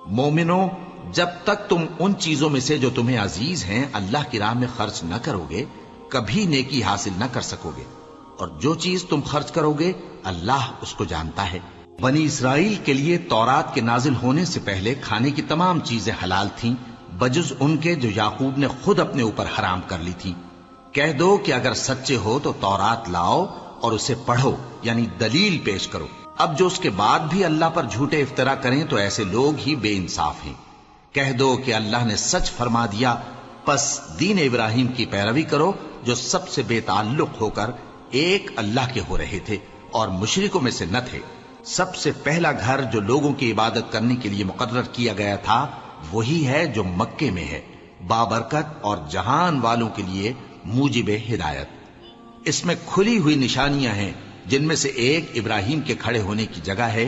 مومنو، جب تک تم ان چیزوں میں سے جو تمہیں عزیز ہیں اللہ کی راہ میں خرچ نہ کرو گے کبھی نیکی حاصل نہ کر سکو گے، اور جو چیز تم خرچ کرو گے اللہ اس کو جانتا ہے۔ بنی اسرائیل کے لیے تورات کے نازل ہونے سے پہلے کھانے کی تمام چیزیں حلال تھیں بجز ان کے جو یعقوب نے خود اپنے اوپر حرام کر لی تھی۔ کہہ دو کہ اگر سچے ہو تو تورات لاؤ اور اسے پڑھو، یعنی دلیل پیش کرو۔ اب جو اس کے بعد بھی اللہ پر جھوٹے افطرا کریں تو ایسے لوگ ہی بے انصاف ہیں۔ کہہ دو کہ اللہ نے سچ فرما دیا، پس دین ابراہیم کی پیروی کرو جو سب سے بے تعلق ہو کر ایک اللہ کے ہو رہے تھے اور مشرکوں میں سے نہ تھے۔ سب سے پہلا گھر جو لوگوں کی عبادت کرنے کے لیے مقرر کیا گیا تھا وہی ہے جو مکے میں ہے، بابرکت اور جہان والوں کے لیے موجب ہدایت۔ اس میں کھلی ہوئی نشانیاں ہیں جن میں سے ایک ابراہیم کے کھڑے ہونے کی جگہ ہے۔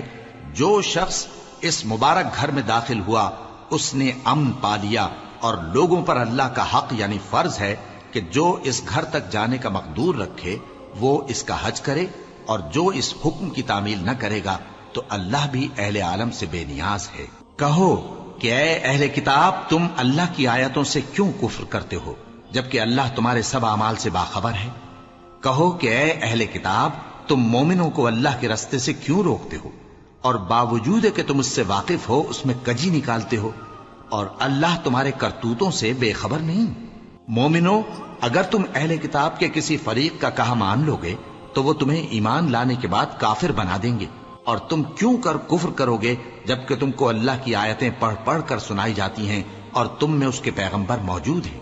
جو شخص اس مبارک گھر میں داخل ہوا اس نے امن پا لیا، اور لوگوں پر اللہ کا حق یعنی فرض ہے کہ جو اس گھر تک جانے کا مقدور رکھے وہ اس کا حج کرے، اور جو اس حکم کی تعمیل نہ کرے گا تو اللہ بھی اہل عالم سے بے نیاز ہے۔ کہو کہ اے اہل کتاب، تم اللہ کی آیتوں سے کیوں کفر کرتے ہو جبکہ اللہ تمہارے سب اعمال سے باخبر ہے؟ کہو کہ اے اہل کتاب، تم مومنوں کو اللہ کے رستے سے کیوں روکتے ہو اور باوجود کہ تم اس سے واقف ہو اس میں کجی نکالتے ہو، اور اللہ تمہارے کرتوتوں سے بے خبر نہیں؟ مومنو، اگر تم اہل کتاب کے کسی فریق کا کہا مان لو گے تو وہ تمہیں ایمان لانے کے بعد کافر بنا دیں گے، اور تم کیوں کر کفر کرو گے جبکہ تم کو اللہ کی آیتیں پڑھ پڑھ کر سنائی جاتی ہیں اور تم میں اس کے پیغمبر موجود ہیں؟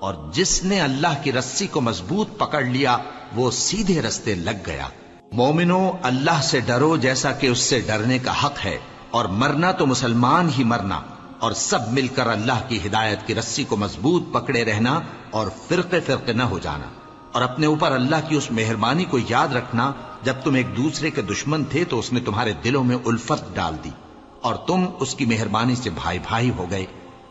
اور جس نے اللہ کی رسی کو مضبوط پکڑ لیا وہ سیدھے رستے لگ گیا۔ مومنو، اللہ سے ڈرو جیسا کہ اس سے ڈرنے کا حق ہے، اور مرنا تو مسلمان ہی مرنا، اور سب مل کر اللہ کی ہدایت کی رسی کو مضبوط پکڑے رہنا اور فرقے فرقے نہ ہو جانا، اور اپنے اوپر اللہ کی اس مہربانی کو یاد رکھنا جب تم ایک دوسرے کے دشمن تھے تو اس نے تمہارے دلوں میں الفت ڈال دی اور تم اس کی مہربانی سے بھائی بھائی ہو گئے،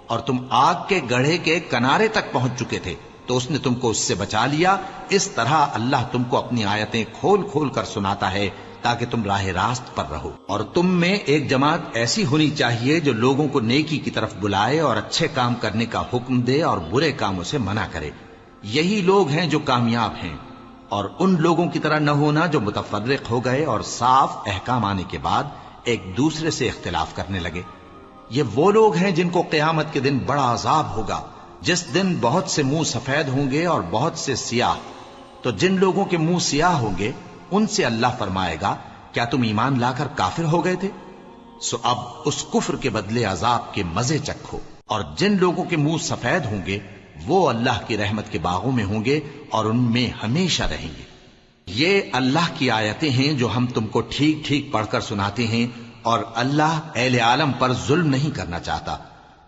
اور تم آگ کے گڑھے کے کنارے تک پہنچ چکے تھے تو اس نے تم کو اس سے بچا لیا۔ اس طرح اللہ تم کو اپنی آیتیں کھول کھول کر سناتا ہے تاکہ تم راہ راست پر رہو۔ اور تم میں ایک جماعت ایسی ہونی چاہیے جو لوگوں کو نیکی کی طرف بلائے اور اچھے کام کرنے کا حکم دے اور برے کاموں سے منع کرے۔ یہی لوگ ہیں جو کامیاب ہیں، اور ان لوگوں کی طرح نہ ہونا جو متفرق ہو گئے اور صاف احکام آنے کے بعد ایک دوسرے سے اختلاف کرنے لگے۔ یہ وہ لوگ ہیں جن کو قیامت کے دن بڑا عذاب ہوگا، جس دن بہت سے منہ سفید ہوں گے اور بہت سے سیاہ۔ تو جن لوگوں کے منہ سیاہ ہوں گے ان سے اللہ فرمائے گا، کیا تم ایمان لا کر کافر ہو گئے تھے؟ سو اب اس کفر کے بدلے عذاب کے مزے چکھو۔ اور جن لوگوں کے منہ سفید ہوں گے وہ اللہ کی رحمت کے باغوں میں ہوں گے اور ان میں ہمیشہ رہیں گے۔ یہ اللہ کی آیتیں ہیں جو ہم تم کو ٹھیک ٹھیک پڑھ کر سناتے ہیں، اور اللہ اہل عالم پر ظلم نہیں کرنا چاہتا،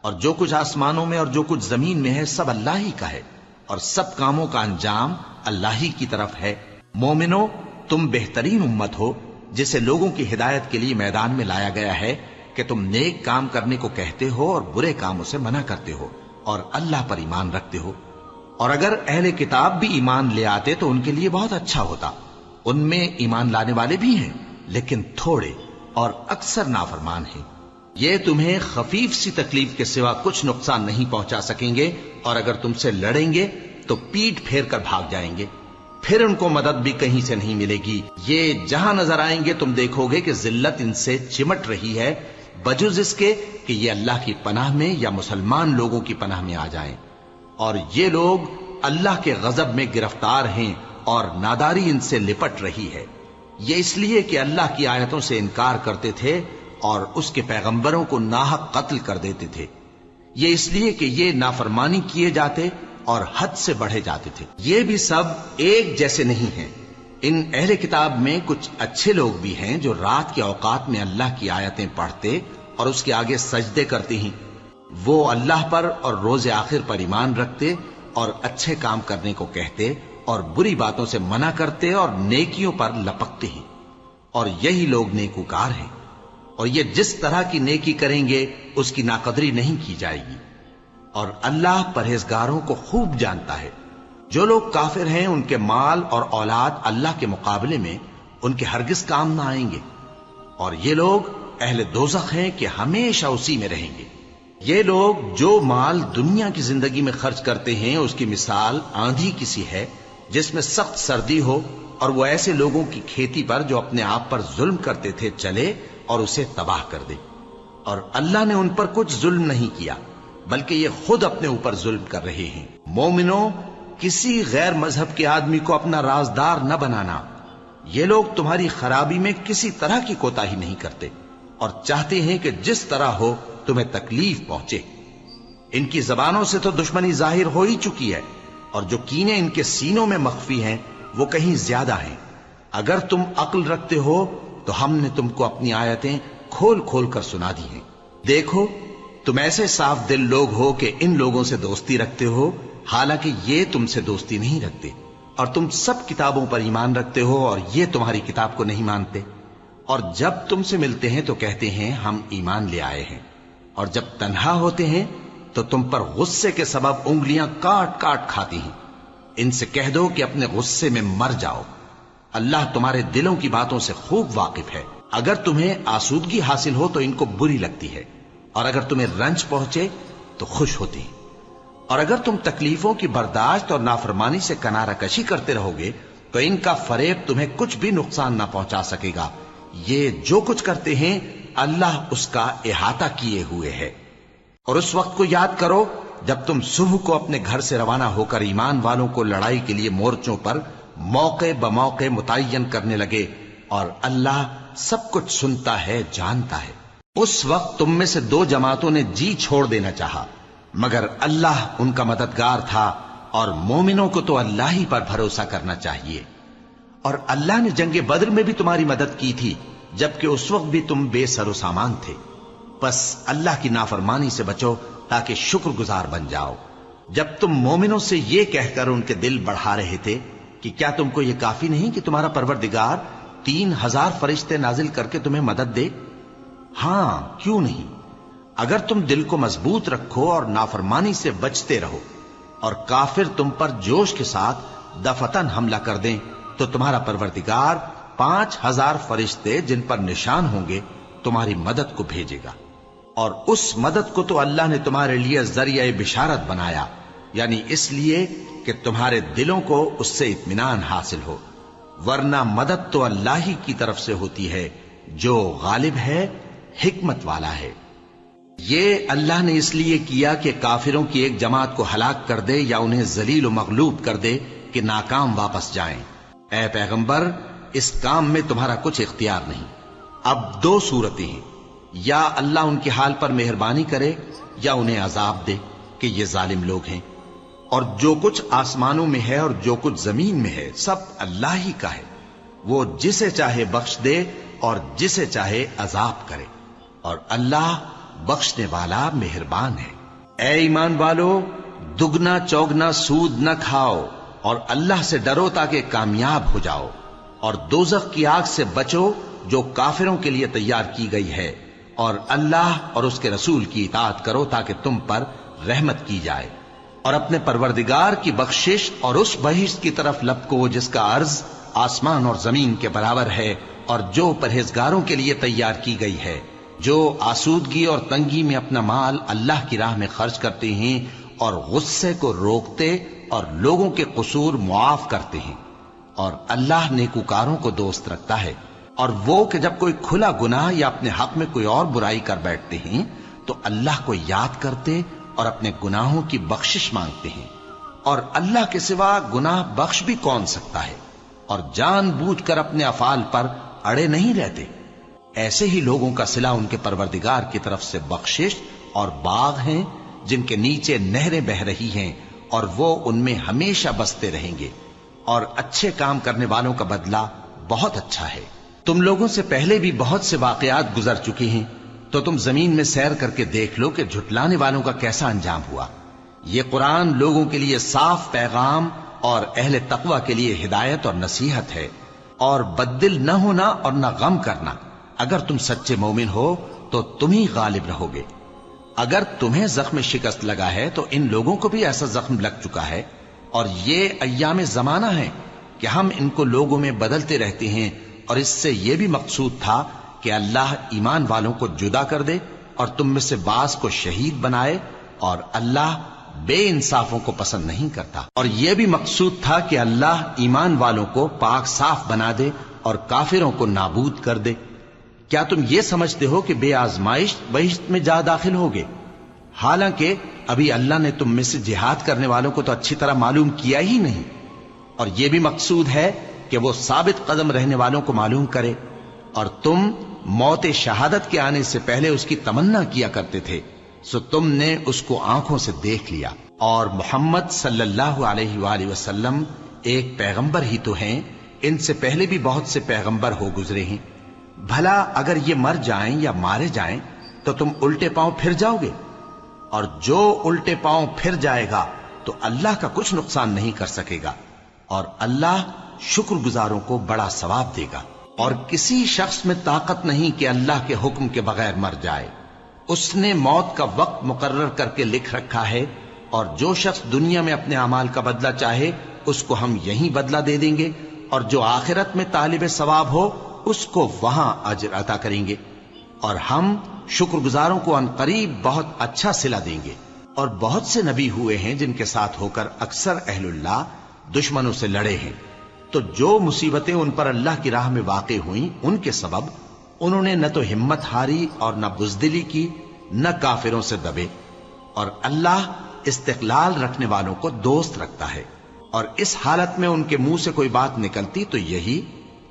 اور جو کچھ آسمانوں میں اور جو کچھ زمین میں ہے سب اللہ ہی کا ہے، اور سب کاموں کا انجام اللہ ہی کی طرف ہے۔ مومنو، تم بہترین امت ہو جسے لوگوں کی ہدایت کے لیے میدان میں لایا گیا ہے کہ تم نیک کام کرنے کو کہتے ہو اور برے کاموں سے منع کرتے ہو اور اللہ پر ایمان رکھتے ہو۔ اور اگر اہل کتاب بھی ایمان لے آتے تو ان کے لیے بہت اچھا ہوتا، ان میں ایمان لانے والے بھی ہیں لیکن تھوڑے اور اکثر نافرمان ہیں۔ یہ تمہیں خفیف سی تکلیف کے سوا کچھ نقصان نہیں پہنچا سکیں گے، اور اگر تم سے لڑیں گے تو پیٹ پھیر کر بھاگ جائیں گے، پھر ان کو مدد بھی کہیں سے نہیں ملے گی۔ یہ جہاں نظر آئیں گے تم دیکھو گے کہ ذلت ان سے چمٹ رہی ہے، بجز اس کے کہ یہ اللہ کی پناہ میں یا مسلمان لوگوں کی پناہ میں آ جائیں۔ اور یہ لوگ اللہ کے غضب میں گرفتار ہیں اور ناداری ان سے لپٹ رہی ہے۔ یہ اس لیے کہ اللہ کی آیتوں سے انکار کرتے تھے اور اس کے پیغمبروں کو ناحق قتل کر دیتے تھے۔ یہ اس لیے کہ یہ نافرمانی کیے جاتے اور حد سے بڑھے جاتے تھے۔ یہ بھی سب ایک جیسے نہیں ہیں۔ ان اہل کتاب میں کچھ اچھے لوگ بھی ہیں جو رات کے اوقات میں اللہ کی آیتیں پڑھتے اور اس کے آگے سجدے کرتے ہیں۔ وہ اللہ پر اور روز آخر پر ایمان رکھتے اور اچھے کام کرنے کو کہتے اور بری باتوں سے منع کرتے اور نیکیوں پر لپکتے ہیں، اور یہی لوگ نیکوکار ہیں۔ اور یہ جس طرح کی نیکی کریں گے اس کی ناقدری نہیں کی جائے گی، اور اللہ پرہیزگاروں کو خوب جانتا ہے۔ جو لوگ کافر ہیں ان کے مال اور اولاد اللہ کے مقابلے میں ان کے ہرگز کام نہ آئیں گے، اور یہ لوگ اہل دوزخ ہیں کہ ہمیشہ اسی میں رہیں گے۔ یہ لوگ جو مال دنیا کی زندگی میں خرچ کرتے ہیں اس کی مثال آندھی کسی ہے جس میں سخت سردی ہو اور وہ ایسے لوگوں کی کھیتی پر جو اپنے آپ پر ظلم کرتے تھے چلے اور اسے تباہ کر دے۔ اور اللہ نے ان پر کچھ ظلم نہیں کیا بلکہ یہ خود اپنے اوپر ظلم کر رہے ہیں۔ مومنوں، کسی غیر مذہب کے آدمی کو اپنا رازدار نہ بنانا۔ یہ لوگ تمہاری خرابی میں کسی طرح کی کوتاہی نہیں کرتے اور چاہتے ہیں کہ جس طرح ہو تمہیں تکلیف پہنچے۔ ان کی زبانوں سے تو دشمنی ظاہر ہو ہی چکی ہے اور جو کینے ان کے سینوں میں مخفی ہیں وہ کہیں زیادہ ہیں۔ اگر تم عقل رکھتے ہو تو ہم نے تم کو اپنی آیتیں کھول کھول کر سنا دی ہیں۔ دیکھو، تم ایسے صاف دل لوگ ہو کہ ان لوگوں سے دوستی رکھتے ہو حالانکہ یہ تم سے دوستی نہیں رکھتے، اور تم سب کتابوں پر ایمان رکھتے ہو اور یہ تمہاری کتاب کو نہیں مانتے، اور جب تم سے ملتے ہیں تو کہتے ہیں ہم ایمان لے آئے ہیں، اور جب تنہا ہوتے ہیں تو تم پر غصے کے سبب انگلیاں کاٹ کاٹ کھاتی ہیں۔ ان سے کہہ دو کہ اپنے غصے میں مر جاؤ، اللہ تمہارے دلوں کی باتوں سے خوب واقف ہے۔ اگر تمہیں آسودگی حاصل ہو تو ان کو بری لگتی ہے، اور اگر تمہیں رنج پہنچے تو خوش ہوتی ہیں، اور اگر تم تکلیفوں کی برداشت اور نافرمانی سے کنارہ کشی کرتے رہو گے تو ان کا فریب تمہیں کچھ بھی نقصان نہ پہنچا سکے گا۔ یہ جو کچھ کرتے ہیں اللہ اس کا احاطہ کیے ہوئے ہے۔ اور اس وقت کو یاد کرو جب تم صبح کو اپنے گھر سے روانہ ہو کر ایمان والوں کو لڑائی کے لیے مورچوں پر موقع بموقع متعین کرنے لگے، اور اللہ سب کچھ سنتا ہے، جانتا ہے۔ اس وقت تم میں سے دو جماعتوں نے جی چھوڑ دینا چاہا، مگر اللہ ان کا مددگار تھا، اور مومنوں کو تو اللہ ہی پر بھروسہ کرنا چاہیے۔ اور اللہ نے جنگ بدر میں بھی تمہاری مدد کی تھی جبکہ اس وقت بھی تم بے سر و سامان تھے۔ بس اللہ کی نافرمانی سے بچو تاکہ شکر گزار بن جاؤ۔ جب تم مومنوں سے یہ کہہ کر ان کے دل بڑھا رہے تھے کہ کیا تم کو یہ کافی نہیں کہ تمہارا پروردگار 3000 فرشتے نازل کر کے تمہیں مدد دے؟ ہاں، کیوں نہیں؟ اگر تم دل کو مضبوط رکھو اور نافرمانی سے بچتے رہو اور کافر تم پر جوش کے ساتھ دفتن حملہ کر دیں تو تمہارا پروردگار 5000 فرشتے جن پر نشان ہوں گے تمہاری مدد کو بھیجے گا، اور اس مدد کو تو اللہ نے تمہارے لیے ذریعہ بشارت بنایا، یعنی اس لیے کہ تمہارے دلوں کو اس سے اطمینان حاصل ہو، ورنہ مدد تو اللہ ہی کی طرف سے ہوتی ہے جو غالب ہے، حکمت والا ہے۔ یہ اللہ نے اس لیے کیا کہ کافروں کی ایک جماعت کو ہلاک کر دے یا انہیں ذلیل و مغلوب کر دے کہ ناکام واپس جائیں۔ اے پیغمبر، اس کام میں تمہارا کچھ اختیار نہیں۔ اب دو صورتیں ہیں، یا اللہ ان کے حال پر مہربانی کرے یا انہیں عذاب دے کہ یہ ظالم لوگ ہیں، اور جو کچھ آسمانوں میں ہے اور جو کچھ زمین میں ہے سب اللہ ہی کا ہے، وہ جسے چاہے بخش دے اور جسے چاہے عذاب کرے، اور اللہ بخشنے والا مہربان ہے۔ اے ایمان والو، دگنا چوگنا سود نہ کھاؤ اور اللہ سے ڈرو تاکہ کامیاب ہو جاؤ، اور دوزخ کی آگ سے بچو جو کافروں کے لیے تیار کی گئی ہے، اور اللہ اور اس کے رسول کی اطاعت کرو تاکہ تم پر رحمت کی جائے، اور اپنے پروردگار کی بخشش اور اس بہشت کی طرف لپکو جس کا عرض آسمان اور زمین کے برابر ہے، اور جو پرہیزگاروں کے لیے تیار کی گئی ہے، جو آسودگی اور تنگی میں اپنا مال اللہ کی راہ میں خرچ کرتے ہیں اور غصے کو روکتے اور لوگوں کے قصور معاف کرتے ہیں، اور اللہ نیکوکاروں کو دوست رکھتا ہے۔ اور وہ کہ جب کوئی کھلا گناہ یا اپنے حق میں کوئی اور برائی کر بیٹھتے ہیں تو اللہ کو یاد کرتے اور اپنے گناہوں کی بخشش مانگتے ہیں، اور اللہ کے سوا گناہ بخش بھی کون سکتا ہے، اور جان بوجھ کر اپنے افعال پر اڑے نہیں رہتے۔ ایسے ہی لوگوں کا صلہ ان کے پروردگار کی طرف سے بخشش اور باغ ہیں جن کے نیچے نہریں بہ رہی ہیں، اور وہ ان میں ہمیشہ بستے رہیں گے، اور اچھے کام کرنے والوں کا بدلہ بہت اچھا ہے۔ تم لوگوں سے پہلے بھی بہت سے واقعات گزر چکے ہیں، تو تم زمین میں سیر کر کے دیکھ لو کہ جھٹلانے والوں کا کیسا انجام ہوا۔ یہ قرآن لوگوں کے لیے صاف پیغام اور اہل تقوی کے لیے ہدایت اور نصیحت ہے، اور بددل نہ ہونا اور نہ غم کرنا۔ اگر تم سچے مومن ہو تو تم ہی غالب رہو گے۔ اگر تمہیں زخم شکست لگا ہے تو ان لوگوں کو بھی ایسا زخم لگ چکا ہے، اور یہ ایام زمانہ ہے کہ ہم ان کو لوگوں میں بدلتے رہتے ہیں، اور اس سے یہ بھی مقصود تھا کہ اللہ ایمان والوں کو جدا کر دے اور تم میں سے بعض کو شہید بنائے، اور اللہ بے انصافوں کو پسند نہیں کرتا۔ اور یہ بھی مقصود تھا کہ اللہ ایمان والوں کو پاک صاف بنا دے اور کافروں کو نابود کر دے۔ کیا تم یہ سمجھتے ہو کہ بے آزمائش بہشت میں جا داخل ہوگے؟ حالانکہ ابھی اللہ نے تم میں سے جہاد کرنے والوں کو تو اچھی طرح معلوم کیا ہی نہیں، اور یہ بھی مقصود ہے کہ وہ ثابت قدم رہنے والوں کو معلوم کرے، اور تم موت شہادت کے آنے سے پہلے اس کی تمنا کیا کرتے تھے، سو تم نے اس کو آنکھوں سے دیکھ لیا۔ اور محمد صلی اللہ علیہ وآلہ وسلم ایک پیغمبر ہی تو ہیں، ان سے پہلے بھی بہت سے پیغمبر ہو گزرے ہیں۔ بھلا اگر یہ مر جائیں یا مارے جائیں تو تم الٹے پاؤں پھر جاؤ گے؟ اور جو الٹے پاؤں پھر جائے گا تو اللہ کا کچھ نقصان نہیں کر سکے گا، اور اللہ شکر گزاروں کو بڑا ثواب دے گا۔ اور کسی شخص میں طاقت نہیں کہ اللہ کے حکم کے بغیر مر جائے، اس نے موت کا وقت مقرر کر کے لکھ رکھا ہے، اور جو شخص دنیا میں اپنے اعمال کا بدلہ چاہے اس کو ہم یہیں بدلہ دے دیں گے، اور جو آخرت میں طالب ثواب ہو اس کو وہاں اجر عطا کریں گے، اور ہم شکر گزاروں کو عنقریب بہت اچھا صلہ دیں گے۔ اور بہت سے نبی ہوئے ہیں جن کے ساتھ ہو کر اکثر اہل اللہ دشمنوں سے لڑے ہیں، تو جو مصیبتیں ان پر اللہ کی راہ میں واقع ہوئیں ان کے سبب انہوں نے نہ تو ہمت ہاری اور نہ بزدلی کی، نہ کافروں سے دبے۔ اور اللہ استقلال رکھنے والوں کو دوست رکھتا ہے، اور اس حالت میں ان کے منہ سے کوئی بات نکلتی تو یہی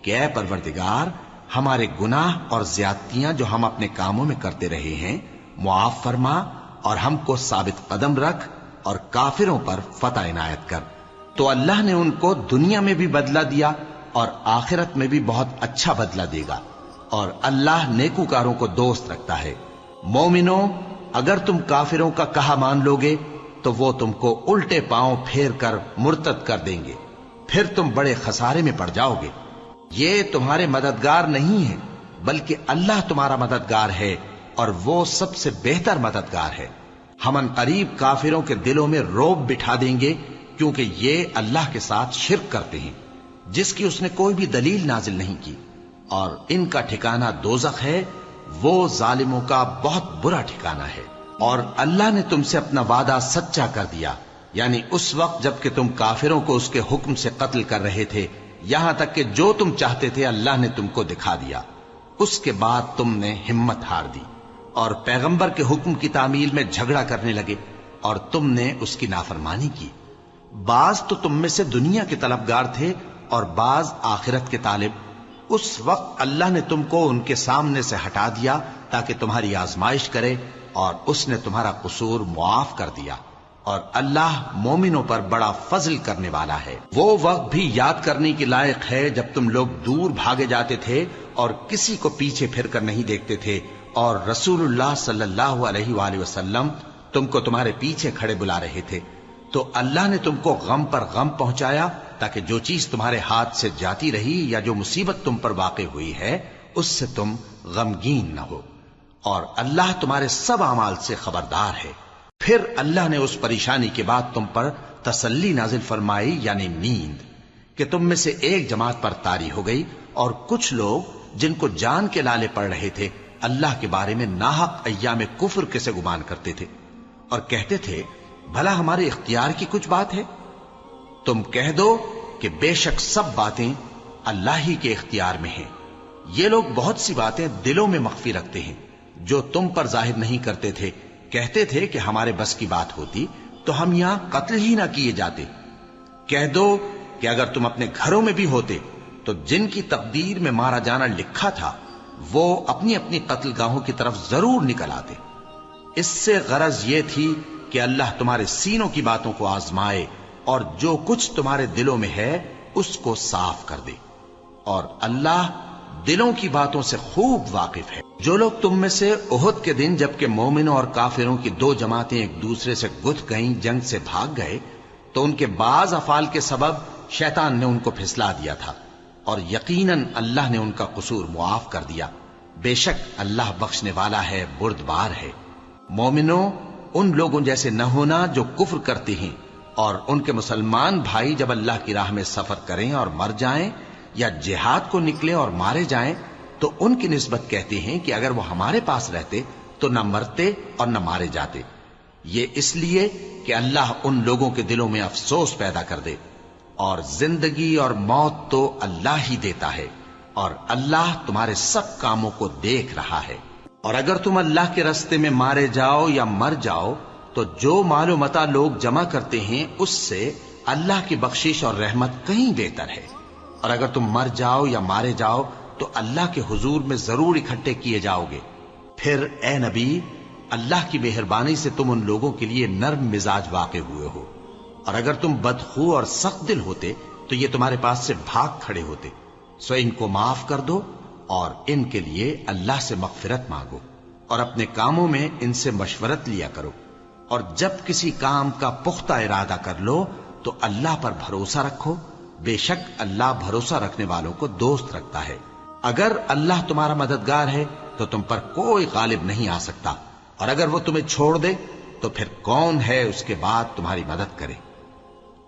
کہ اے پروردگار، ہمارے گناہ اور زیادتیاں جو ہم اپنے کاموں میں کرتے رہے ہیں معاف فرما، اور ہم کو ثابت قدم رکھ اور کافروں پر فتح عنایت کر۔ تو اللہ نے ان کو دنیا میں بھی بدلہ دیا اور آخرت میں بھی بہت اچھا بدلہ دے گا، اور اللہ نیکوکاروں کو دوست رکھتا ہے۔ مومنوں، اگر تم کافروں کا کہا مان لوگے تو وہ تم کو الٹے پاؤں پھیر کر مرتد کر دیں گے، پھر تم بڑے خسارے میں پڑ جاؤ گے۔ یہ تمہارے مددگار نہیں ہے بلکہ اللہ تمہارا مددگار ہے، اور وہ سب سے بہتر مددگار ہے۔ ہم عنقریب کافروں کے دلوں میں رعب بٹھا دیں گے، کیونکہ یہ اللہ کے ساتھ شرک کرتے ہیں جس کی اس نے کوئی بھی دلیل نازل نہیں کی، اور ان کا ٹھکانہ دوزخ ہے، وہ ظالموں کا بہت برا ٹھکانہ ہے۔ اور اللہ نے تم سے اپنا وعدہ سچا کر دیا، یعنی اس وقت جب کہ تم کافروں کو اس کے حکم سے قتل کر رہے تھے، یہاں تک کہ جو تم چاہتے تھے اللہ نے تم کو دکھا دیا، اس کے بعد تم نے ہمت ہار دی اور پیغمبر کے حکم کی تعمیل میں جھگڑا کرنے لگے، اور تم نے اس کی نافرمانی کی۔ بعض تو تم میں سے دنیا کے طلبگار تھے اور بعض آخرت کے طالب۔ اس وقت اللہ نے تم کو ان کے سامنے سے ہٹا دیا تاکہ تمہاری آزمائش کرے، اور اس نے تمہارا قصور معاف کر دیا، اور اللہ مومنوں پر بڑا فضل کرنے والا ہے۔ وہ وقت بھی یاد کرنے کے لائق ہے جب تم لوگ دور بھاگے جاتے تھے اور کسی کو پیچھے پھر کر نہیں دیکھتے تھے، اور رسول اللہ صلی اللہ علیہ وآلہ وسلم تم کو تمہارے پیچھے کھڑے بلا رہے تھے، تو اللہ نے تم کو غم پر غم پہنچایا تاکہ جو چیز تمہارے ہاتھ سے جاتی رہی یا جو مصیبت تم پر واقع ہوئی ہے اس سے تم غمگین نہ ہو، اور اللہ تمہارے سب اعمال سے خبردار ہے۔ پھر اللہ نے اس پریشانی کے بعد تم پر تسلی نازل فرمائی، یعنی نیند، کہ تم میں سے ایک جماعت پر طاری ہو گئی، اور کچھ لوگ جن کو جان کے لالے پڑ رہے تھے اللہ کے بارے میں ناحق ایام کفر کے سے گمان کرتے تھے، اور کہتے تھے بھلا ہمارے اختیار کی کچھ بات ہے؟ تم کہہ دو کہ بے شک سب باتیں اللہ ہی کے اختیار میں ہیں۔ یہ لوگ بہت سی باتیں دلوں میں مخفی رکھتے ہیں جو تم پر ظاہر نہیں کرتے تھے، کہتے تھے کہ ہمارے بس کی بات ہوتی تو ہم یہاں قتل ہی نہ کیے جاتے۔ کہہ دو کہ اگر تم اپنے گھروں میں بھی ہوتے تو جن کی تقدیر میں مارا جانا لکھا تھا وہ اپنی اپنی قتل گاہوں کی طرف ضرور نکل آتے۔ اس سے غرض یہ تھی کہ اللہ تمہارے سینوں کی باتوں کو آزمائے اور جو کچھ تمہارے دلوں میں ہے اس کو صاف کر دے، اور اللہ دلوں کی باتوں سے خوب واقف ہے۔ جو لوگ تم میں سے احد کے دن جبکہ مومنوں اور کافروں کی دو جماعتیں ایک دوسرے سے گتھ گئیں جنگ سے بھاگ گئے تو ان کے بعض افعال کے سبب شیطان نے ان کو پھسلا دیا تھا، اور یقیناً اللہ نے ان کا قصور معاف کر دیا۔ بے شک اللہ بخشنے والا ہے، بردبار ہے۔ مومنوں، ان لوگوں جیسے نہ ہونا جو کفر کرتے ہیں، اور ان کے مسلمان بھائی جب اللہ کی راہ میں سفر کریں اور مر جائیں یا جہاد کو نکلیں اور مارے جائیں تو ان کی نسبت کہتے ہیں کہ اگر وہ ہمارے پاس رہتے تو نہ مرتے اور نہ مارے جاتے، یہ اس لیے کہ اللہ ان لوگوں کے دلوں میں افسوس پیدا کر دے، اور زندگی اور موت تو اللہ ہی دیتا ہے، اور اللہ تمہارے سب کاموں کو دیکھ رہا ہے۔ اور اگر تم اللہ کے راستے میں مارے جاؤ یا مر جاؤ تو جو مال و متاع لوگ جمع کرتے ہیں اس سے اللہ کی بخشش اور رحمت کہیں بہتر ہے، اور اگر تم مر جاؤ یا مارے جاؤ تو اللہ کے حضور میں ضرور اکٹھے کیے جاؤ گے۔ پھر اے نبی، اللہ کی مہربانی سے تم ان لوگوں کے لیے نرم مزاج واقع ہوئے ہو، اور اگر تم بدخو اور سخت دل ہوتے تو یہ تمہارے پاس سے بھاگ کھڑے ہوتے، سو ان کو معاف کر دو اور ان کے لیے اللہ سے مغفرت مانگو، اور اپنے کاموں میں ان سے مشورت لیا کرو، اور جب کسی کام کا پختہ ارادہ کر لو تو اللہ پر بھروسہ رکھو، بے شک اللہ بھروسہ رکھنے والوں کو دوست رکھتا ہے۔ اگر اللہ تمہارا مددگار ہے تو تم پر کوئی غالب نہیں آ سکتا، اور اگر وہ تمہیں چھوڑ دے تو پھر کون ہے اس کے بعد تمہاری مدد کرے۔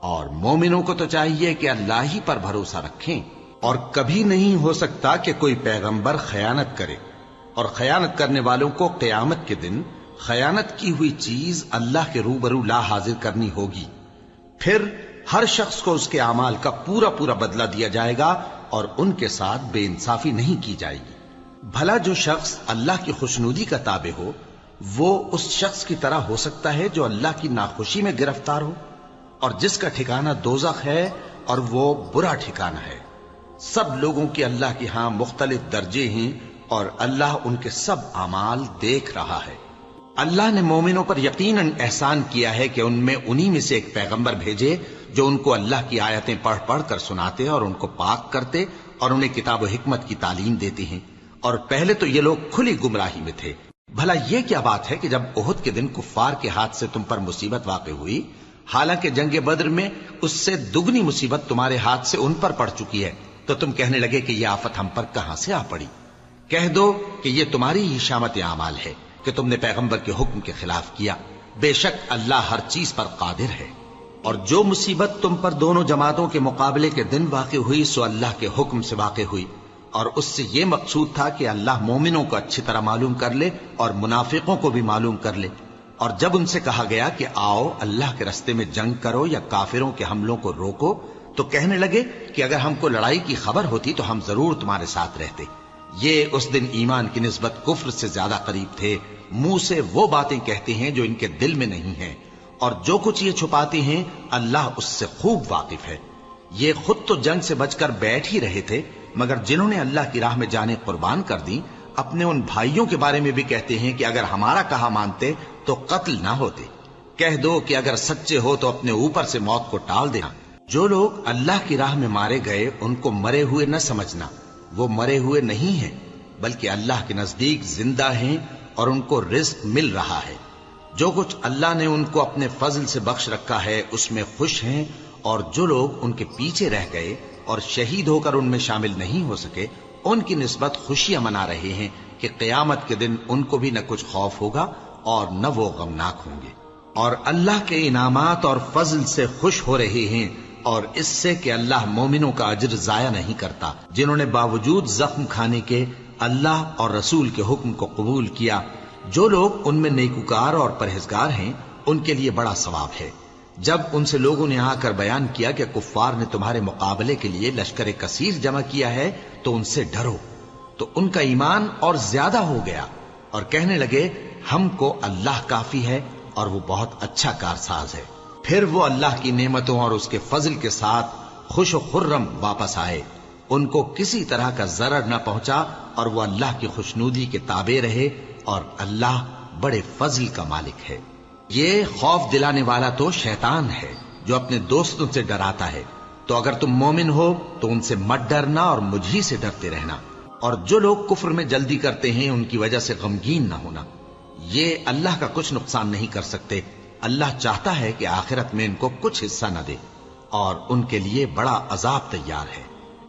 اور مومنوں کو تو چاہیے کہ اللہ ہی پر بھروسہ رکھیں، اور کبھی نہیں ہو سکتا کہ کوئی پیغمبر خیانت کرے، اور خیانت کرنے والوں کو قیامت کے دن خیانت کی ہوئی چیز اللہ کے روبرو لا حاضر کرنی ہوگی، پھر ہر شخص کو اس کے اعمال کا پورا پورا بدلہ دیا جائے گا، اور ان کے ساتھ بے انصافی نہیں کی جائے گی۔ بھلا جو شخص اللہ کی خوشنودی کا تابع ہو وہ اس شخص کی طرح ہو سکتا ہے جو اللہ کی ناخوشی میں گرفتار ہو، اور جس کا ٹھکانہ دوزخ ہے اور وہ برا ٹھکانہ ہے۔ سب لوگوں کے اللہ کے ہاں مختلف درجے ہیں، اور اللہ ان کے سب اعمال دیکھ رہا ہے۔ اللہ نے مومنوں پر یقیناً احسان کیا ہے کہ ان میں انہی میں سے ایک پیغمبر بھیجے جو ان کو اللہ کی آیتیں پڑھ پڑھ کر سناتے اور ان کو پاک کرتے اور انہیں کتاب و حکمت کی تعلیم دیتے ہیں، اور پہلے تو یہ لوگ کھلی گمراہی میں تھے۔ بھلا یہ کیا بات ہے کہ جب احد کے دن کفار کے ہاتھ سے تم پر مصیبت واقع ہوئی، حالانکہ جنگ بدر میں اس سے دگنی مصیبت تمہارے ہاتھ سے ان پر پڑ چکی ہے، تو تم کہنے لگے کہ یہ آفت ہم پر کہاں سے آ پڑی؟ کہہ دو کہ یہ تمہاری ہی شامت اعمال ہے کہ تم نے پیغمبر کے حکم کے خلاف کیا، بے شک اللہ ہر چیز پر قادر ہے۔ اور جو مصیبت تم پر دونوں جماعتوں کے مقابلے کے دن واقع ہوئی سو اللہ کے حکم سے واقع ہوئی، اور اس سے یہ مقصود تھا کہ اللہ مومنوں کو اچھی طرح معلوم کر لے اور منافقوں کو بھی معلوم کر لے۔ اور جب ان سے کہا گیا کہ آؤ اللہ کے راستے میں جنگ کرو یا کافروں کے حملوں کو روکو، تو کہنے لگے کہ اگر ہم کو لڑائی کی خبر ہوتی تو ہم ضرور تمہارے ساتھ رہتے۔ یہ اس دن ایمان کی نسبت کفر سے زیادہ قریب تھے، منہ سے وہ باتیں کہتے ہیں جو ان کے دل میں نہیں ہیں، اور جو کچھ یہ چھپاتے ہیں اللہ اس سے خوب واقف ہے۔ یہ خود تو جنگ سے بچ کر بیٹھ ہی رہے تھے، مگر جنہوں نے اللہ کی راہ میں جانیں قربان کر دی اپنے ان بھائیوں کے بارے میں بھی کہتے ہیں کہ اگر ہمارا کہا مانتے تو قتل نہ ہوتے۔ کہہ دو کہ اگر سچے ہو تو اپنے اوپر سے موت کو ٹال دینا۔ جو لوگ اللہ کی راہ میں مارے گئے ان کو مرے ہوئے نہ سمجھنا، وہ مرے ہوئے نہیں ہیں بلکہ اللہ کے نزدیک زندہ ہیں اور ان کو رزق مل رہا ہے۔ جو کچھ اللہ نے ان کو اپنے فضل سے بخش رکھا ہے اس میں خوش ہیں، اور جو لوگ ان کے پیچھے رہ گئے اور شہید ہو کر ان میں شامل نہیں ہو سکے ان کی نسبت خوشیاں منا رہے ہیں کہ قیامت کے دن ان کو بھی نہ کچھ خوف ہوگا اور نہ وہ غمناک ہوں گے، اور اللہ کے انعامات اور فضل سے خوش ہو رہے ہیں، اور اس سے کہ اللہ مومنوں کا اجر ضائع نہیں کرتا جنہوں نے باوجود زخم کھانے کے اللہ اور رسول کے حکم کو قبول کیا۔ جو لوگ ان میں نیکوکار اور پرہیزگار ہیں ان کے لیے بڑا ثواب ہے۔ جب ان سے لوگوں نے آ کر بیان کیا کہ کفار نے تمہارے مقابلے کے لیے لشکر کثیر جمع کیا ہے تو ان سے ڈرو، تو ان کا ایمان اور زیادہ ہو گیا، اور کہنے لگے ہم کو اللہ کافی ہے اور وہ بہت اچھا کارساز ہے۔ پھر وہ اللہ کی نعمتوں اور اس کے فضل کے ساتھ خوش و خرم واپس آئے، ان کو کسی طرح کا ضرر نہ پہنچا، اور وہ اللہ کی خوشنودی کے تابع رہے، اور اللہ بڑے فضل کا مالک ہے۔ یہ خوف دلانے والا تو شیطان ہے جو اپنے دوستوں سے ڈراتا ہے، تو اگر تم مومن ہو تو ان سے مت ڈرنا اور مجھ ہی سے ڈرتے رہنا، اور جو لوگ کفر میں جلدی کرتے ہیں ان کی وجہ سے غمگین نہ ہونا، یہ اللہ کا کچھ نقصان نہیں کر سکتے۔ اللہ چاہتا ہے کہ آخرت میں ان کو کچھ حصہ نہ دے، اور ان کے لیے بڑا عذاب تیار ہے۔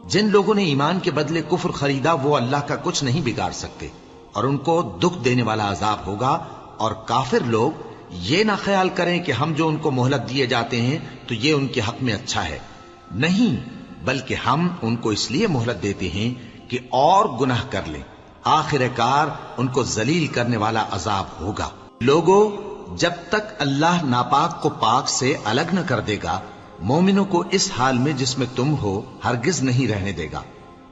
جن لوگوں نے ایمان کے بدلے کفر خریدا وہ اللہ کا کچھ نہیں بگاڑ سکتے، اور ان کو دکھ دینے والا عذاب ہوگا۔ اور کافر لوگ یہ نہ خیال کریں کہ ہم جو ان کو مہلت دیے جاتے ہیں تو یہ ان کے حق میں اچھا ہے، نہیں، بلکہ ہم ان کو اس لیے مہلت دیتے ہیں کہ اور گناہ کر لیں، آخر کار ان کو ذلیل کرنے والا عذاب ہوگا۔ لوگو، جب تک اللہ ناپاک کو پاک سے الگ نہ کر دے گا، مومنوں کو اس حال میں جس میں تم ہو ہرگز نہیں رہنے دے گا،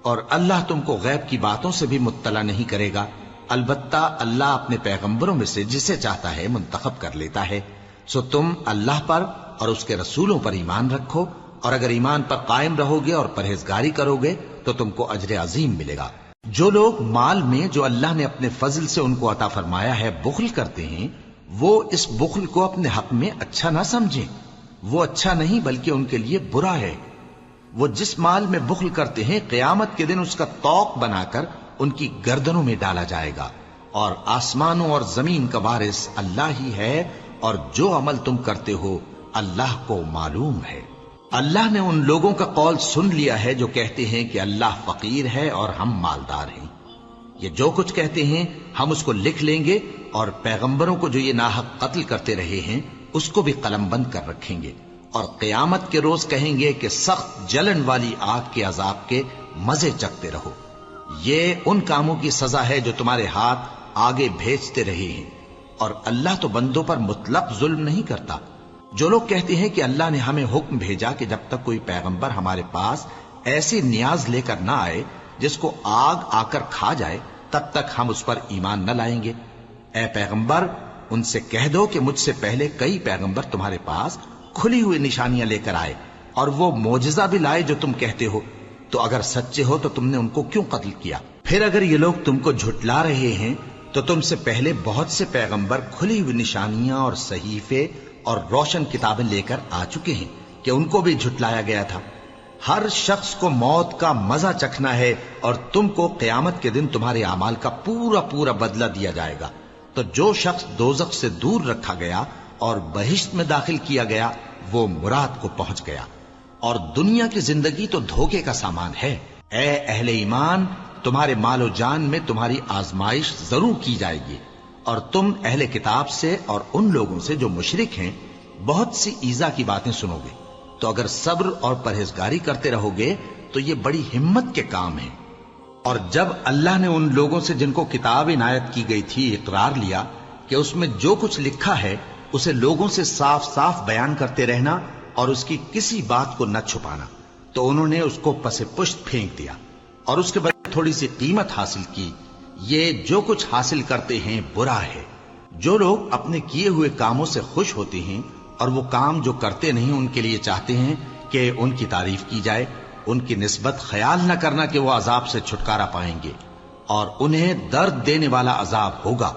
اور اللہ تم کو غیب کی باتوں سے بھی مطلع نہیں کرے گا۔ البتہ اللہ اپنے پیغمبروں میں سے جسے چاہتا ہے منتخب کر لیتا ہے۔ سو تم اللہ پر اور اس کے رسولوں پر ایمان رکھو، اور اگر ایمان پر قائم رہو گے اور پرہیزگاری کرو گے تو تم کو اجر عظیم ملے گا۔ جو لوگ مال میں جو اللہ نے اپنے فضل سے ان کو عطا فرمایا ہے بخل کرتے ہیں، وہ اس بخل کو اپنے حق میں اچھا نہ سمجھیں، وہ اچھا نہیں بلکہ ان کے لیے برا ہے۔ وہ جس مال میں بخل کرتے ہیں قیامت کے دن اس کا طوق بنا کر ان کی گردنوں میں ڈالا جائے گا، اور آسمانوں اور زمین کا وارث اللہ ہی ہے، اور جو عمل تم کرتے ہو اللہ کو معلوم ہے۔ اللہ نے ان لوگوں کا قول سن لیا ہے جو کہتے ہیں کہ اللہ فقیر ہے اور ہم مالدار ہیں۔ یہ جو کچھ کہتے ہیں ہم اس کو لکھ لیں گے، اور پیغمبروں کو جو یہ ناحق قتل کرتے رہے ہیں اس کو بھی قلم بند کر رکھیں گے، اور قیامت کے روز کہیں گے کہ سخت جلن والی آگ کے عذاب کے مزے چکھتے رہو۔ یہ ان کاموں کی سزا ہے جو تمہارے ہاتھ آگے بھیجتے رہے ہیں، اور اللہ تو بندوں پر مطلق ظلم نہیں کرتا۔ جو لوگ کہتے ہیں کہ اللہ نے ہمیں حکم بھیجا کہ جب تک کوئی پیغمبر ہمارے پاس ایسی نیاز لے کر نہ آئے جس کو آگ آ کر کھا جائے تب تک ہم اس پر ایمان نہ لائیں گے، اے پیغمبر ان سے کہہ دو کہ مجھ سے پہلے کئی پیغمبر تمہارے پاس کھلی ہوئی نشانیاں لے کر آئے، اور وہ معجزہ بھی لائے جو تم کہتے ہو، تو اگر سچے ہو تو تم نے ان کو کیوں قتل کیا؟ پھر اگر یہ لوگ تم کو جھٹلا رہے ہیں تو تم سے پہلے بہت سے پیغمبر کھلی ہوئی نشانیاں اور صحیفے اور روشن کتابیں لے کر آ چکے ہیں کہ ان کو بھی جھٹلایا گیا تھا۔ ہر شخص کو موت کا مزہ چکھنا ہے، اور تم کو قیامت کے دن تمہارے اعمال کا پورا پورا بدلہ دیا جائے گا۔ تو جو شخص دوزخ سے دور رکھا گیا اور بہشت میں داخل کیا گیا وہ مراد کو پہنچ گیا، اور دنیا کی زندگی تو دھوکے کا سامان ہے۔ اے اہل ایمان، تمہارے مال و جان میں تمہاری آزمائش ضرور کی جائے گی، اور تم اہل کتاب سے اور ان لوگوں سے جو مشرک ہیں بہت سی ایذا کی باتیں سنو گے، تو اگر صبر اور پرہیزگاری کرتے رہو گے تو یہ بڑی ہمت کے کام ہیں۔ اور جب اللہ نے ان لوگوں سے جن کو کتاب عنایت کی گئی تھی اقرار لیا کہ اس میں جو کچھ لکھا ہے اسے لوگوں سے صاف صاف بیان کرتے رہنا اور اس کی کسی بات کو نہ چھپانا، تو انہوں نے اس کو پس پشت پھینک دیا اور اس کے بدلے تھوڑی سی قیمت حاصل کی۔ یہ جو کچھ حاصل کرتے ہیں برا ہے۔ جو لوگ اپنے کیے ہوئے کاموں سے خوش ہوتے ہیں اور وہ کام جو کرتے نہیں ان کے لیے چاہتے ہیں کہ ان کی تعریف کی جائے، ان کی نسبت خیال نہ کرنا کہ وہ عذاب سے چھٹکارا پائیں گے، اور انہیں درد دینے والا عذاب ہوگا۔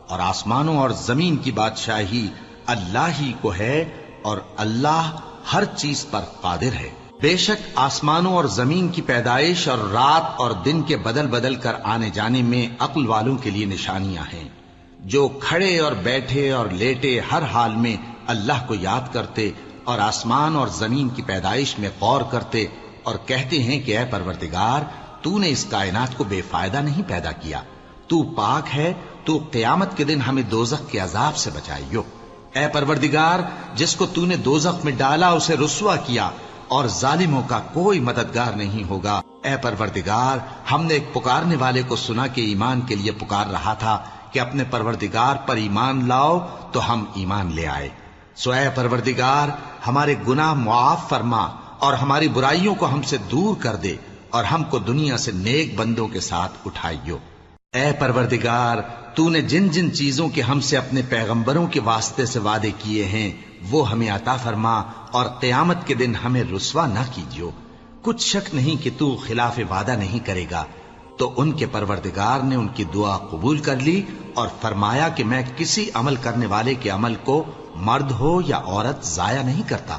اور آسمانوں اور زمین کی بادشاہی اللہ ہی کو ہے، اور اللہ ہر چیز پر قادر ہے۔ بے شک آسمانوں اور زمین کی پیدائش اور رات اور دن کے بدل بدل کر آنے جانے میں عقل والوں کے لیے نشانیاں ہیں، جو کھڑے اور بیٹھے اور لیٹے ہر حال میں اللہ کو یاد کرتے اور آسمان اور زمین کی پیدائش میں غور کرتے اور کہتے ہیں کہ اے پروردگار، تو نے اس کائنات کو بے فائدہ نہیں پیدا کیا، تو پاک ہے، تو قیامت کے دن ہمیں دوزخ کے عذاب سے بچائیو۔ اے پروردگار، جس کو تو نے دوزخ میں ڈالا اسے رسوا کیا، اور ظالموں کا کوئی مددگار نہیں ہوگا۔ اے پروردگار، ہم نے ایک پکارنے والے کو سنا کہ ایمان کے لیے پکار رہا تھا کہ اپنے پروردگار پر ایمان لاؤ، تو ہم ایمان لے آئے۔ سو اے پروردگار، ہمارے گناہ معاف فرما اور ہماری برائیوں کو ہم سے دور کر دے، اور ہم کو دنیا سے نیک بندوں کے ساتھ اٹھائیو۔ اے پروردگار، تو نے جن جن چیزوں کے ہم سے اپنے پیغمبروں کے واسطے سے وعدے کیے ہیں وہ ہمیں عطا فرما، اور قیامت کے دن ہمیں رسوا نہ کیجیو۔ کچھ شک نہیں کہ تو خلاف وعدہ نہیں کرے گا۔ تو ان کے پروردگار نے ان کی دعا قبول کر لی اور فرمایا کہ میں کسی عمل کرنے والے کے عمل کو مرد ہو یا عورت ضائع نہیں کرتا۔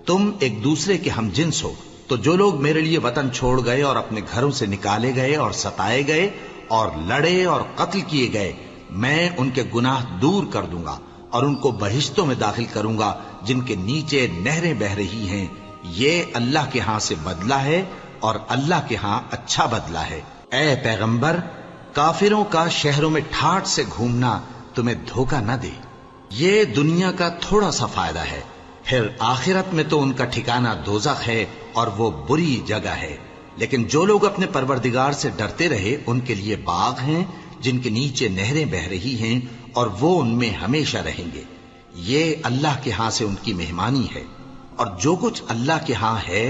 تم ایک دوسرے کے ہم جنس ہو، تو جو لوگ میرے لیے وطن چھوڑ گئے اور اپنے گھروں سے نکالے گئے اور ستائے گئے اور لڑے اور قتل کیے گئے، میں ان کے گناہ دور کر دوں گا اور ان کو بہشتوں میں داخل کروں گا جن کے نیچے نہریں بہ رہی ہیں۔ یہ اللہ کے ہاں سے بدلہ ہے، اور اللہ کے ہاں اچھا بدلہ ہے۔ اے پیغمبر، کافروں کا شہروں میں ٹھاٹھ سے گھومنا تمہیں دھوکہ نہ دے۔ یہ دنیا کا تھوڑا سا فائدہ ہے، پھر آخرت میں تو ان کا ٹھکانہ دوزخ ہے، اور وہ بری جگہ ہے۔ لیکن جو لوگ اپنے پروردگار سے ڈرتے رہے ان کے لیے باغ ہیں جن کے نیچے نہریں بہ رہی ہیں اور وہ ان میں ہمیشہ رہیں گے. یہ اللہ کے ہاں سے ان کی مہمانی ہے، اور جو کچھ اللہ کے ہاں ہے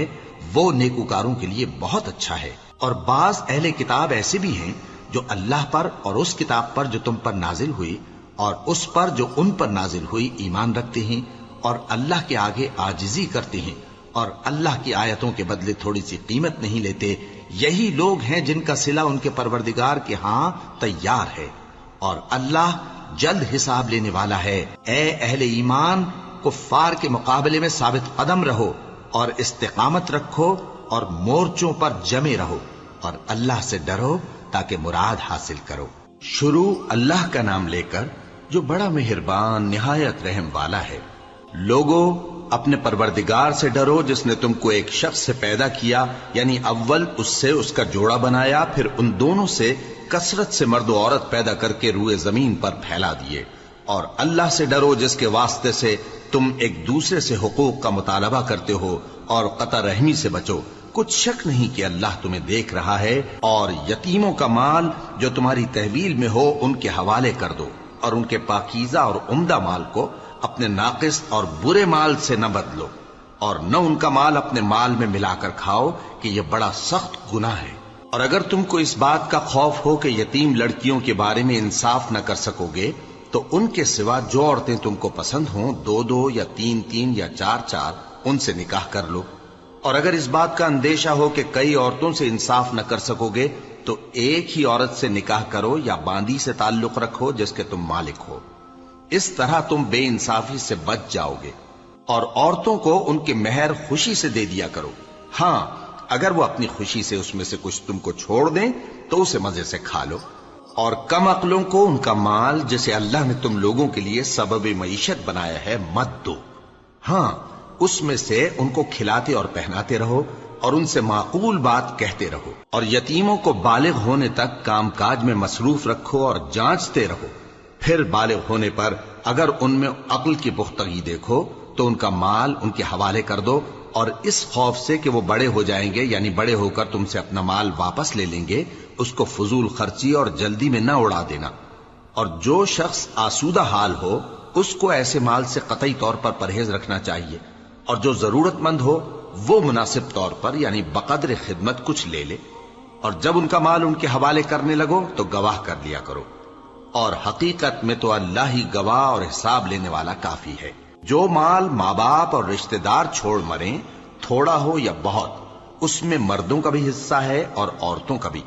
وہ نیکوکاروں کے لیے بہت اچھا ہے. اور بعض اہل کتاب ایسے بھی ہیں جو اللہ پر اور اس کتاب پر جو تم پر نازل ہوئی اور اس پر جو ان پر نازل ہوئی ایمان رکھتے ہیں اور اللہ کے آگے عاجزی کرتے ہیں اور اللہ کی آیتوں کے بدلے تھوڑی سی قیمت نہیں لیتے. یہی لوگ ہیں جن کا صلہ ان کے پروردگار کے ہاں تیار ہے، اور اللہ جلد حساب لینے والا ہے. اے اہل ایمان، کفار کے مقابلے میں ثابت قدم رہو اور استقامت رکھو اور مورچوں پر جمے رہو اور اللہ سے ڈرو تاکہ مراد حاصل کرو. شروع اللہ کا نام لے کر جو بڑا مہربان نہایت رحم والا ہے. لوگو اپنے پروردگار سے ڈرو جس نے تم کو ایک شخص سے پیدا کیا، یعنی اول اس سے اس کا جوڑا بنایا، پھر ان دونوں سے کثرت سے مرد و عورت پیدا کر کے روئے زمین پر پھیلا دیے. اور اللہ سے ڈرو جس کے واسطے سے تم ایک دوسرے سے حقوق کا مطالبہ کرتے ہو، اور قطع رحمی سے بچو. کچھ شک نہیں کہ اللہ تمہیں دیکھ رہا ہے. اور یتیموں کا مال جو تمہاری تحویل میں ہو ان کے حوالے کر دو، اور ان کے پاکیزہ اور عمدہ مال کو اپنے ناقص اور برے مال سے نہ بدلو، اور نہ ان کا مال اپنے مال میں ملا کر کھاؤ کہ یہ بڑا سخت گناہ ہے. اور اگر تم کو اس بات کا خوف ہو کہ یتیم لڑکیوں کے بارے میں انصاف نہ کر سکو گے تو ان کے سوا جو عورتیں تم کو پسند ہوں 2 یا 3 یا 4 ان سے نکاح کر لو. اور اگر اس بات کا اندیشہ ہو کہ کئی عورتوں سے انصاف نہ کر سکو گے تو ایک ہی عورت سے نکاح کرو یا باندی سے تعلق رکھو جس کے تم مالک ہو. اس طرح تم بے انصافی سے بچ جاؤ گے. اور عورتوں کو ان کے مہر خوشی سے دے دیا کرو. ہاں اگر وہ اپنی خوشی سے اس میں سے کچھ تم کو چھوڑ دیں تو اسے مزے سے کھا لو. اور کم عقلوں کو ان کا مال جسے اللہ نے تم لوگوں کے لیے سبب معیشت بنایا ہے مت دو. ہاں اس میں سے ان کو کھلاتے اور پہناتے رہو اور ان سے معقول بات کہتے رہو. اور یتیموں کو بالغ ہونے تک کام کاج میں مصروف رکھو اور جانچتے رہو. پھر بالغ ہونے پر اگر ان میں عقل کی پختگی دیکھو تو ان کا مال ان کے حوالے کر دو، اور اس خوف سے کہ وہ بڑے ہو جائیں گے، یعنی بڑے ہو کر تم سے اپنا مال واپس لے لیں گے، اس کو فضول خرچی اور جلدی میں نہ اڑا دینا. اور جو شخص آسودہ حال ہو اس کو ایسے مال سے قطعی طور پر پرہیز رکھنا چاہیے، اور جو ضرورت مند ہو وہ مناسب طور پر یعنی بقدر خدمت کچھ لے لے. اور جب ان کا مال ان کے حوالے کرنے لگو تو گواہ کر لیا کرو. اور حقیقت میں تو اللہ ہی گواہ اور حساب لینے والا کافی ہے. جو مال ماں باپ اور رشتہ دار چھوڑ مریں، تھوڑا ہو یا بہت، اس میں مردوں کا بھی حصہ ہے اور عورتوں کا بھی.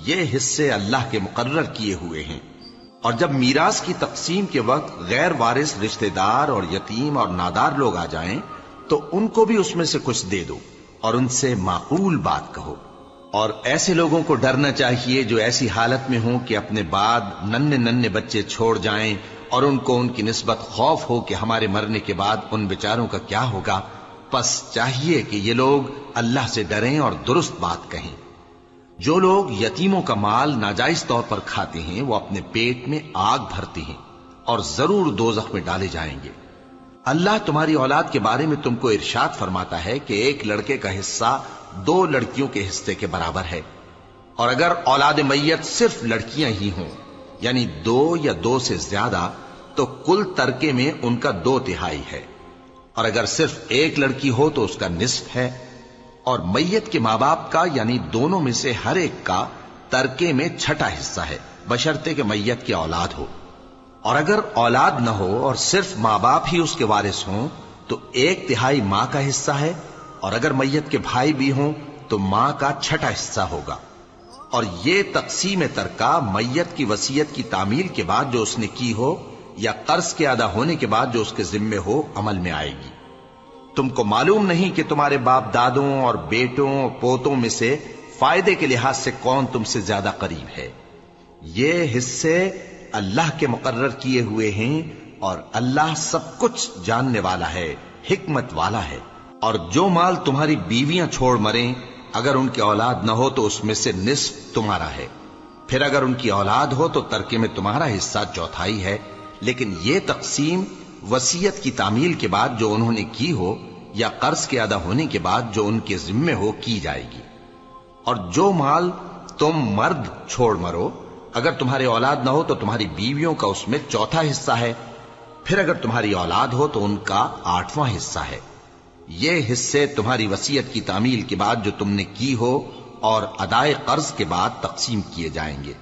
یہ حصے اللہ کے مقرر کیے ہوئے ہیں. اور جب میراث کی تقسیم کے وقت غیر وارث رشتہ دار اور یتیم اور نادار لوگ آ جائیں تو ان کو بھی اس میں سے کچھ دے دو اور ان سے معقول بات کہو. اور ایسے لوگوں کو ڈرنا چاہیے جو ایسی حالت میں ہوں کہ اپنے بعد ننھے بچے چھوڑ جائیں اور ان کو ان کی نسبت خوف ہو کہ ہمارے مرنے کے بعد ان بیچاروں کا کیا ہوگا. پس چاہیے کہ یہ لوگ اللہ سے ڈریں اور درست بات کہیں. جو لوگ یتیموں کا مال ناجائز طور پر کھاتے ہیں وہ اپنے پیٹ میں آگ بھرتے ہیں اور ضرور دوزخ میں ڈالے جائیں گے. اللہ تمہاری اولاد کے بارے میں تم کو ارشاد فرماتا ہے کہ ایک لڑکے کا حصہ 2 لڑکیوں کے حصے کے برابر ہے. اور اگر اولاد میت صرف لڑکیاں ہی ہوں یعنی 2 یا 2 سے زیادہ تو کل ترکے میں ان کا 2/3 ہے. اور اگر صرف ایک لڑکی ہو تو اس کا نصف ہے. اور میت کے ماں باپ کا یعنی دونوں میں سے ہر ایک کا ترکے میں 6واں حصہ ہے بشرطے کہ میت کی اولاد ہو. اور اگر اولاد نہ ہو اور صرف ماں باپ ہی اس کے وارث ہوں تو 1/3 ماں کا حصہ ہے. اور اگر میت کے بھائی بھی ہوں تو ماں کا 6واں حصہ ہوگا. اور یہ تقسیم ترکہ میت کی وصیت کی تعمیل کے بعد جو اس نے کی ہو یا قرض کے ادا ہونے کے بعد جو اس کے ذمے ہو عمل میں آئے گی. تم کو معلوم نہیں کہ تمہارے باپ دادوں اور بیٹوں اور پوتوں میں سے فائدے کے لحاظ سے کون تم سے زیادہ قریب ہے. یہ حصے اللہ کے مقرر کیے ہوئے ہیں اور اللہ سب کچھ جاننے والا ہے، حکمت والا ہے. اور جو مال تمہاری بیویاں چھوڑ مریں اگر ان کی اولاد نہ ہو تو اس میں سے نصف تمہارا ہے. پھر اگر ان کی اولاد ہو تو ترکے میں تمہارا حصہ 1/4 ہے. لیکن یہ تقسیم وصیت کی تعمیل کے بعد جو انہوں نے کی ہو یا قرض کے ادا ہونے کے بعد جو ان کے ذمے ہو کی جائے گی. اور جو مال تم مرد چھوڑ مرو، اگر تمہارے اولاد نہ ہو تو تمہاری بیویوں کا اس میں چوتھا حصہ ہے، پھر اگر تمہاری اولاد ہو تو ان کا 8واں حصہ ہے۔ یہ حصے تمہاری وصیت کی تعمیل کے بعد جو تم نے کی ہو اور ادائے قرض کے بعد تقسیم کیے جائیں گے۔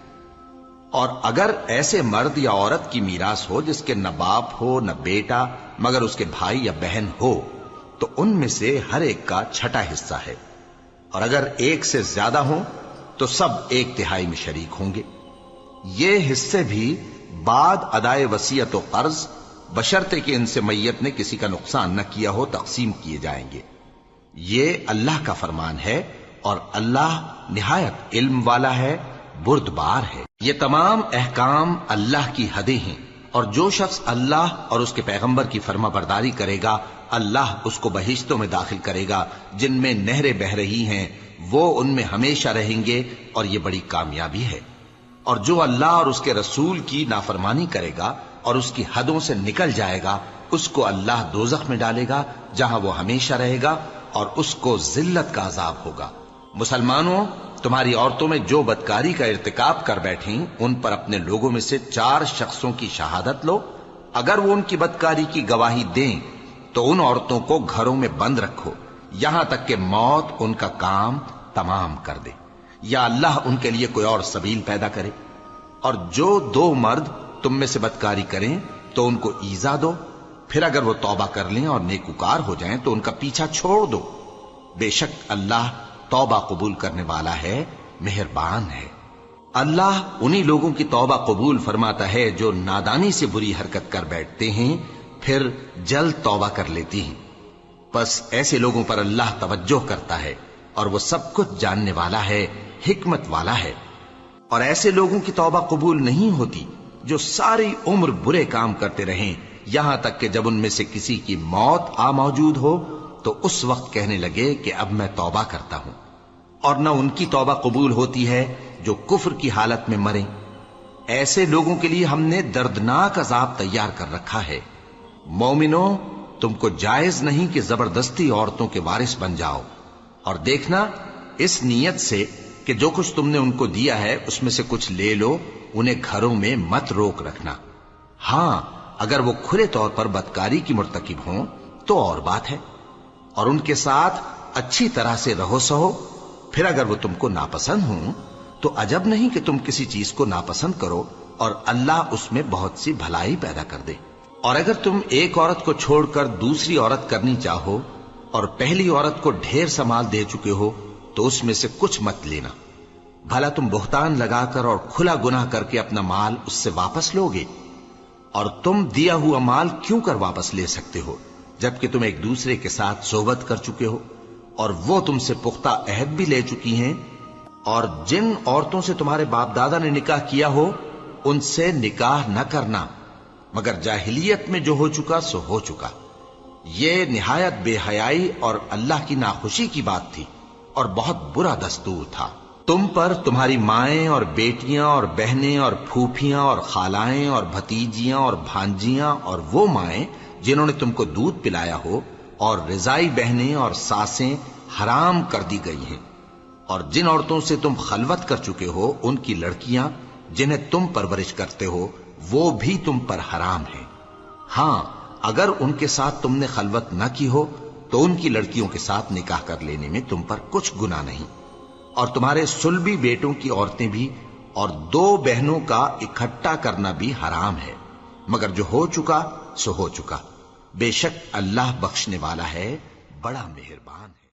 اور اگر ایسے مرد یا عورت کی میراث ہو جس کے نہ باپ ہو نہ بیٹا مگر اس کے بھائی یا بہن ہو، تو ان میں سے ہر ایک کا 6واں حصہ ہے، اور اگر ایک سے زیادہ ہوں تو سب 1/3 میں شریک ہوں گے۔ یہ حصے بھی بعد ادائے وصیت و قرض بشرطے کہ ان سے میت نے کسی کا نقصان نہ کیا ہو تقسیم کیے جائیں گے۔ یہ اللہ کا فرمان ہے اور اللہ نہایت علم والا ہے، بردبار ہے۔ یہ تمام احکام اللہ کی حدیں ہیں، اور جو شخص اللہ اور اس کے پیغمبر کی فرما برداری کرے گا اللہ اس کو بہشتوں میں داخل کرے گا جن میں نہریں بہ رہی ہیں، وہ ان میں ہمیشہ رہیں گے، اور یہ بڑی کامیابی ہے۔ اور جو اللہ اور اس کے رسول کی نافرمانی کرے گا اور اس کی حدوں سے نکل جائے گا، اس کو اللہ دوزخ میں ڈالے گا جہاں وہ ہمیشہ رہے گا، اور اس کو ذلت کا عذاب ہوگا۔ مسلمانوں، تمہاری عورتوں میں جو بدکاری کا ارتکاب کر بیٹھیں ان پر اپنے لوگوں میں سے 4 شخصوں کی شہادت لو۔ اگر وہ ان کی بدکاری کی گواہی دیں تو ان عورتوں کو گھروں میں بند رکھو یہاں تک کہ موت ان کا کام تمام کر دے، یا اللہ ان کے لیے کوئی اور سبیل پیدا کرے۔ اور جو 2 مرد تم میں سے بدکاری کریں تو ان کو ایذا دو، پھر اگر وہ توبہ کر لیں اور نیکوکار ہو جائیں تو ان کا پیچھا چھوڑ دو۔ بے شک اللہ توبہ قبول کرنے والا ہے، مہربان ہے۔ اللہ انہی لوگوں کی توبہ قبول فرماتا ہے جو نادانی سے بری حرکت کر بیٹھتے ہیں پھر جلد توبہ کر لیتی ہیں، پس ایسے لوگوں پر اللہ توجہ کرتا ہے اور وہ سب کچھ جاننے والا ہے، حکمت والا ہے۔ اور ایسے لوگوں کی توبہ قبول نہیں ہوتی جو ساری عمر برے کام کرتے رہیں یہاں تک کہ جب ان میں سے کسی کی موت آ موجود ہو تو اس وقت کہنے لگے کہ اب میں توبہ کرتا ہوں۔ اور نہ ان کی توبہ قبول ہوتی ہے جو کفر کی حالت میں مریں۔ ایسے لوگوں کے لیے ہم نے دردناک عذاب تیار کر رکھا ہے۔ مومنوں، تم کو جائز نہیں کہ زبردستی عورتوں کے وارث بن جاؤ، اور دیکھنا اس نیت سے کہ جو کچھ تم نے ان کو دیا ہے اس میں سے کچھ لے لو، انہیں گھروں میں مت روک رکھنا۔ ہاں، اگر وہ کھلے طور پر بدکاری کی مرتکب ہوں تو اور بات ہے، اور ان کے ساتھ اچھی طرح سے رہو سہو۔ پھر اگر وہ تم کو ناپسند ہوں تو عجب نہیں کہ تم کسی چیز کو ناپسند کرو، اور اللہ اس میں بہت سی بھلائی پیدا کر دے۔ اور اگر تم ایک عورت کو چھوڑ کر دوسری عورت کرنی چاہو اور پہلی عورت کو ڈھیر سا مال دے چکے ہو تو اس میں سے کچھ مت لینا، بھلا تم بہتان لگا کر اور کھلا گناہ کر کے اپنا مال اس سے واپس لوگے؟ اور تم دیا ہوا مال کیوں کر واپس لے سکتے ہو جبکہ تم ایک دوسرے کے ساتھ صحبت کر چکے ہو اور وہ تم سے پختہ عہد بھی لے چکی ہیں؟ اور جن عورتوں سے تمہارے باپ دادا نے نکاح کیا ہو ان سے نکاح نہ کرنا مگر جاہلیت میں جو ہو چکا سو ہو چکا۔ یہ نہایت بے حیائی اور اللہ کی ناخوشی کی بات تھی اور بہت برا دستور تھا۔ تم پر تمہاری مائیں اور بیٹیاں اور بہنیں اور پھوپھیاں اور خالائیں اور بھتیجیاں اور بھانجیاں اور وہ مائیں جنہوں نے تم کو دودھ پلایا ہو اور رضائی بہنیں اور ساسیں حرام کر دی گئی ہیں، اور جن عورتوں سے تم خلوت کر چکے ہو ان کی لڑکیاں جنہیں تم پرورش کرتے ہو وہ بھی تم پر حرام ہیں۔ ہاں، اگر ان کے ساتھ تم نے خلوت نہ کی ہو تو ان کی لڑکیوں کے ساتھ نکاح کر لینے میں تم پر کچھ گناہ نہیں، اور تمہارے صلبی بیٹوں کی عورتیں بھی اور 2 بہنوں کا اکٹھا کرنا بھی حرام ہے، مگر جو ہو چکا سو ہو چکا۔ بے شک اللہ بخشنے والا ہے، بڑا مہربان ہے۔